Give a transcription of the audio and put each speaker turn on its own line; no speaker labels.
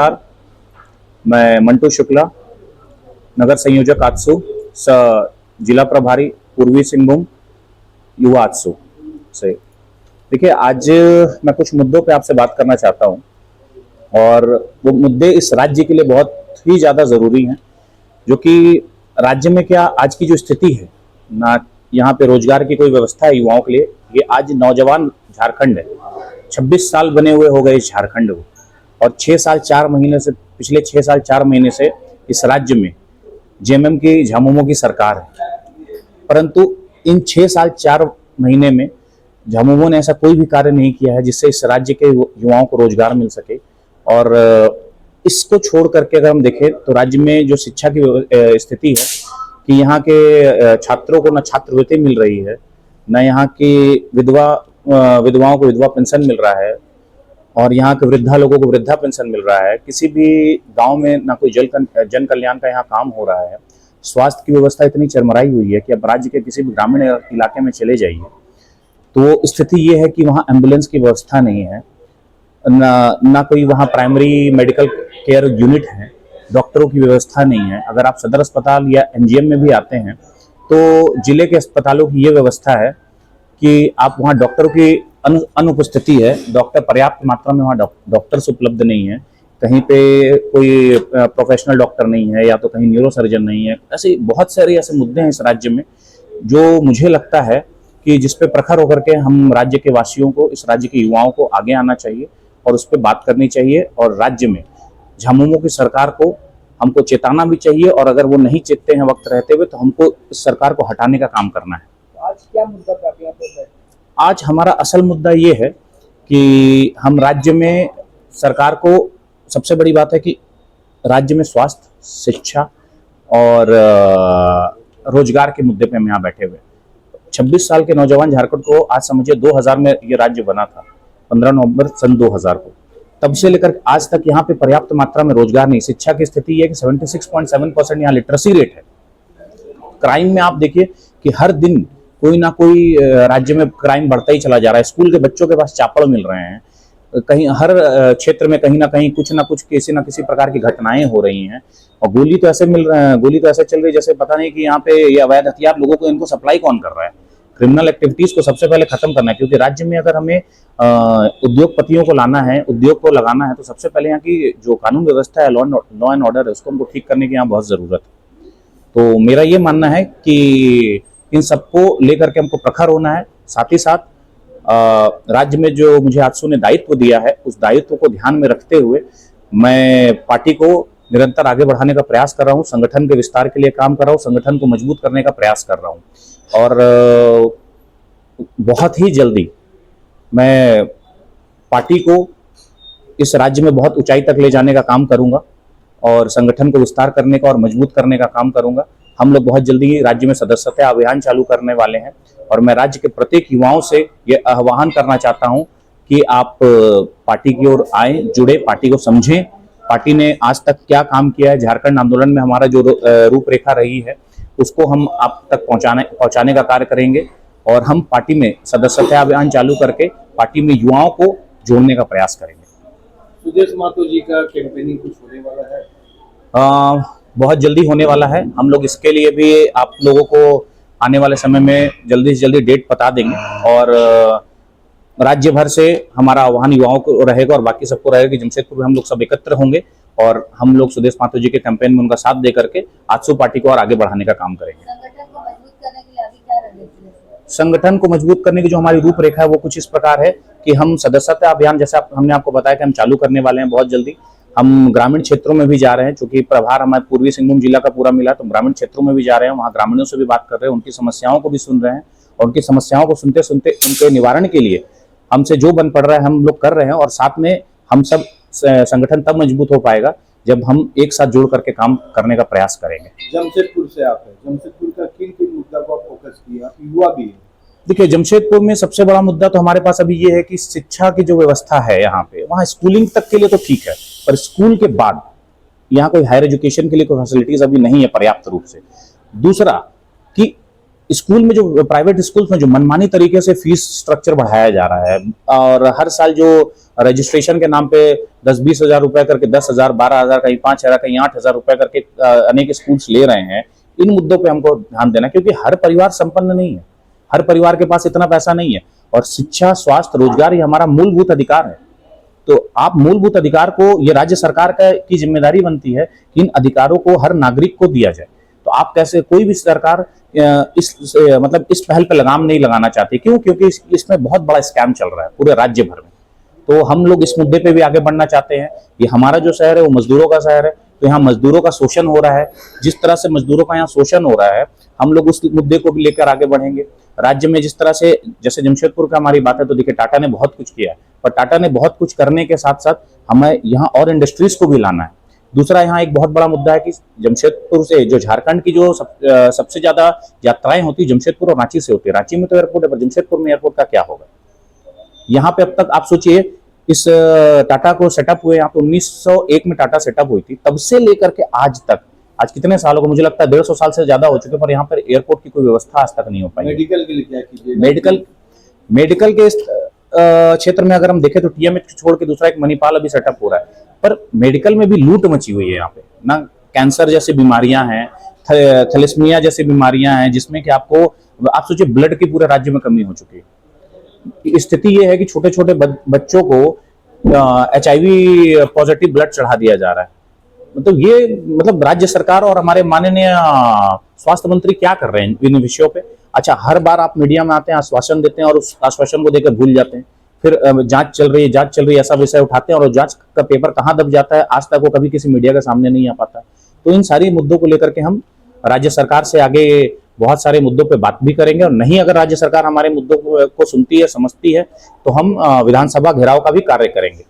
नमस्कार, मैं मंटू शुक्ला, नगर संयोजक आजसू, जिला प्रभारी पूर्वी सिंहभूम युवा आजसू से। देखिए, आज मैं कुछ मुद्दों पे आपसे बात करना चाहता हूं और वो मुद्दे इस राज्य के लिए बहुत ही ज़्यादा ज़रूरी हैं, जो कि राज्य में क्या आज की जो स्थिति है ना, यहाँ पे रोजगार की कोई व्यवस्था है युवाओं के लिए। ये आज नौजवान झारखंड है, 26 साल बने हुए हो गए इस झारखंड को, और 6 साल 4 महीने से, पिछले 6 साल 4 महीने से इस राज्य में जेएमएम की, झामुमो की सरकार है। परंतु इन 6 साल 4 महीने में झामुमो ने ऐसा कोई भी कार्य नहीं किया है जिससे इस राज्य के युवाओं को रोजगार मिल सके। और इसको छोड़ करके अगर हम देखें तो राज्य में जो शिक्षा की स्थिति है कि यहाँ के छात्रों को न छात्रवृत्ति मिल रही है, न यहाँ की विधवाओं को विधवा पेंशन मिल रहा है, और यहाँ के वृद्धा लोगों को वृद्धा पेंशन मिल रहा है। किसी भी गांव में ना कोई जन कल्याण का यहाँ काम हो रहा है। स्वास्थ्य की व्यवस्था इतनी चरमराई हुई है कि अब राज्य के किसी भी ग्रामीण इलाके में चले जाइए तो स्थिति ये है कि वहाँ एम्बुलेंस की व्यवस्था नहीं है, ना कोई वहाँ प्राइमरी मेडिकल केयर यूनिट है, डॉक्टरों की व्यवस्था नहीं है। अगर आप सदर अस्पताल या एनजीएम में भी आते हैं तो जिले के अस्पतालों की ये व्यवस्था है कि आप वहाँ डॉक्टरों की अनुपस्थिति है, डॉक्टर पर्याप्त मात्रा में वहाँ डॉक्टर्स उपलब्ध नहीं है, कहीं पे कोई प्रोफेशनल डॉक्टर नहीं है, या तो कहीं न्यूरो सर्जन नहीं है। ऐसे बहुत सारे ऐसे मुद्दे हैं इस राज्य में जो मुझे लगता है कि जिस पे प्रखर होकर के हम राज्य के वासियों को, इस राज्य के युवाओं को आगे आना चाहिए और उस पर बात करनी चाहिए। और राज्य में झामुमो की सरकार को हमको चेताना भी चाहिए, और अगर वो नहीं चेतते हैं वक्त रहते हुए तो हमको इस सरकार को हटाने का काम करना है।
आज क्या मुद्दा पे आप यहाँ पे?
आज हमारा असल मुद्दा ये है कि हम राज्य में सरकार को, सबसे बड़ी बात है कि राज्य में स्वास्थ्य, शिक्षा और रोजगार के मुद्दे पे हम यहाँ बैठे हुए। 26 साल के नौजवान झारखंड को आज समझिए 2000 में ये राज्य बना था, 15 नवंबर सन 2000 को। तब से लेकर आज तक यहाँ पे पर्याप्त मात्रा में रोजगार नहीं। शिक्षा की स्थिति ये है कि 76.7% यहाँ लिटरेसी रेट है। क्राइम में आप देखिए कि हर दिन कोई ना कोई राज्य में क्राइम बढ़ता ही चला जा रहा है। स्कूल के बच्चों के पास चापड़ मिल रहे हैं, कहीं हर क्षेत्र में कहीं ना कहीं कुछ ना कुछ, किसी ना किसी प्रकार की घटनाएं हो रही हैं। और गोली तो ऐसे मिल रहा है, गोली तो ऐसे चल रही है जैसे पता नहीं कि यहाँ पे ये अवैध हथियार लोगों को, इनको सप्लाई कौन कर रहा है। क्रिमिनल एक्टिविटीज को सबसे पहले खत्म करना है, क्योंकि राज्य में अगर हमें उद्योगपतियों को लाना है, उद्योग को लगाना है, तो सबसे पहले यहाँ की जो कानून व्यवस्था है, लॉ एंड ऑर्डर है, उसको हमको ठीक करने की यहाँ बहुत जरूरत है। तो मेरा ये मानना है कि इन सबको लेकर के हमको प्रखर होना है। साथ ही साथ राज्य में जो मुझे आजसू ने दायित्व दिया है, उस दायित्व को ध्यान में रखते हुए मैं पार्टी को निरंतर आगे बढ़ाने का प्रयास कर रहा हूँ, संगठन के विस्तार के लिए काम कर रहा हूँ, संगठन को मजबूत करने का प्रयास कर रहा हूँ। और बहुत ही जल्दी मैं पार्टी को इस राज्य में बहुत ऊंचाई तक ले जाने का काम करूंगा और संगठन को विस्तार करने का और मजबूत करने का काम करूंगा। हम लोग बहुत जल्दी ही राज्य में सदस्यता अभियान चालू करने वाले हैं, और मैं राज्य के प्रत्येक युवाओं से ये आह्वान करना चाहता हूं कि आप पार्टी की ओर आए, जुड़े, पार्टी को समझें। पार्टी ने आज तक क्या काम किया है, झारखंड आंदोलन में हमारा जो रूपरेखा रही है, उसको हम आप तक पहुंचाने का कार्य करेंगे। और हम पार्टी में सदस्यता अभियान चालू करके पार्टी में युवाओं को जोड़ने का प्रयास करेंगे।
सुदेश महतो जी का कैंपेनिंग कुछ होने वाला है?
बहुत जल्दी होने वाला है। हम लोग इसके लिए भी आप लोगों को आने वाले समय में जल्दी से जल्दी डेट बता देंगे, और राज्य भर से हमारा आह्वान युवाओं को रहेगा और बाकी सबको रहेगा कि जमशेदपुर में हम लोग सब एकत्र होंगे और हम लोग सुदेश महतो जी के कैंपेन में उनका साथ दे करके आजसू पार्टी को और आगे बढ़ाने का काम करेंगे। संगठन को मजबूत करने की जो हमारी रूपरेखा है वो कुछ इस प्रकार है कि हम सदस्यता अभियान, जैसे हमने आपको बताया कि हम चालू करने वाले हैं बहुत जल्दी। हम ग्रामीण क्षेत्रों में भी जा रहे हैं, चूंकि प्रभार हमारे पूर्वी सिंहभूम जिला का पूरा मिला, तो ग्रामीण क्षेत्रों में भी जा रहे हैं, वहाँ ग्रामीणों से भी बात कर रहे हैं, उनकी समस्याओं को भी सुन रहे हैं, और उनकी समस्याओं को सुनते सुनते उनके निवारण के लिए हमसे जो बन पड़ रहा है हम लोग कर रहे हैं। और साथ में हम सब संगठन तब मजबूत हो पाएगा जब हम एक साथ जुड़ करके काम करने का प्रयास करेंगे।
जमशेदपुर से आप हैं, जमशेदपुर का किन किन मुद्दा को फोकस किया? आप युवा भी है।
देखिए, जमशेदपुर में सबसे बड़ा मुद्दा तो हमारे पास अभी ये है कि शिक्षा की जो व्यवस्था है यहाँ पे, वहाँ स्कूलिंग तक के लिए तो ठीक है, पर स्कूल के बाद यहाँ कोई हायर एजुकेशन के लिए कोई फैसिलिटीज अभी नहीं है पर्याप्त रूप से। दूसरा कि स्कूल में जो प्राइवेट स्कूल्स में जो मनमानी तरीके से फीस स्ट्रक्चर बढ़ाया जा रहा है और हर साल जो रजिस्ट्रेशन के नाम पे 10-20 हजार रुपए करके 10,000, 12,000, कहीं 5,000, कहीं 8,000 रुपए करके अनेक स्कूल्स ले रहे हैं, इन मुद्दों पे हमको ध्यान देना, क्योंकि हर परिवार संपन्न नहीं है, हर परिवार के पास इतना पैसा नहीं है। और शिक्षा, स्वास्थ्य, रोजगार ये हमारा मूलभूत अधिकार है। तो आप मूलभूत अधिकार को, ये राज्य सरकार की जिम्मेदारी बनती है कि इन अधिकारों को हर नागरिक को दिया जाए। तो आप कैसे, कोई भी सरकार मतलब इस पहल पे लगाम नहीं लगाना चाहती। क्यों? क्योंकि इसमें बहुत बड़ा स्कैम चल रहा है पूरे राज्य भर में। तो हम लोग इस मुद्दे पे भी आगे बढ़ना चाहते हैं। ये हमारा जो शहर है वो मजदूरों का शहर है, तो यहाँ मजदूरों का शोषण हो रहा है। जिस तरह से मजदूरों का यहाँ शोषण हो रहा है, हम लोग उस मुद्दे को भी लेकर आगे बढ़ेंगे। राज्य में जिस तरह से, जैसे जमशेदपुर का हमारी बात है, तो देखिए टाटा ने बहुत कुछ किया है, पर टाटा ने बहुत कुछ करने के साथ साथ हमें यहाँ और इंडस्ट्रीज को भी लाना है। दूसरा, यहाँ एक बहुत बड़ा मुद्दा है कि जमशेदपुर से जो झारखंड की जो सबसे ज्यादा यात्राएं होती है जमशेदपुर और रांची से होती है। रांची में तो एयरपोर्ट है, पर जमशेदपुर में एयरपोर्ट का क्या होगा? यहाँ पे अब तक आप सोचिए, इस टाटा को सेटअप हुए यहाँ पे 1901 में टाटा सेटअप हुई थी, तब से लेकर के आज तक, आज कितने सालों को, मुझे लगता है 150 साल से ज्यादा हो चुके, पर यहाँ पर एयरपोर्ट की कोई व्यवस्था आज तक नहीं हो पाई।
मेडिकल के लिए क्या कीजिए?
मेडिकल के क्षेत्र में अगर हम देखें तो टीएमएच छोड़ के दूसरा एक मणिपाल अभी सेटअप हो रहा है, पर मेडिकल में भी लूट मची हुई है यहाँ पे ना। कैंसर जैसी बीमारियां हैं, थैलेसीमिया जैसी बीमारियां हैं, जिसमें कि आपको, आप सोचिए, ब्लड की पूरे राज्य में कमी हो चुकी है। स्थिति ये है कि छोटे छोटे बच्चों को HIV पॉजिटिव ब्लड चढ़ा दिया जा रहा है। मतलब ये, मतलब राज्य सरकार और हमारे माननीय स्वास्थ्य मंत्री क्या कर रहे हैं इन विषयों पे? अच्छा, हर बार आप मीडिया में आते हैं, आश्वासन देते हैं और उस आश्वासन को देकर भूल जाते हैं। फिर जांच चल रही है ऐसा विषय उठाते हैं और जांच का पेपर कहाँ दब जाता है, आज तक वो कभी किसी मीडिया के सामने नहीं आ पाता। तो इन सारी मुद्दों को लेकर के हम राज्य सरकार से आगे बहुत सारे मुद्दों पे बात भी करेंगे, और नहीं अगर राज्य सरकार हमारे मुद्दों को सुनती है, समझती है, तो हम विधानसभा घेराव का भी कार्य करेंगे।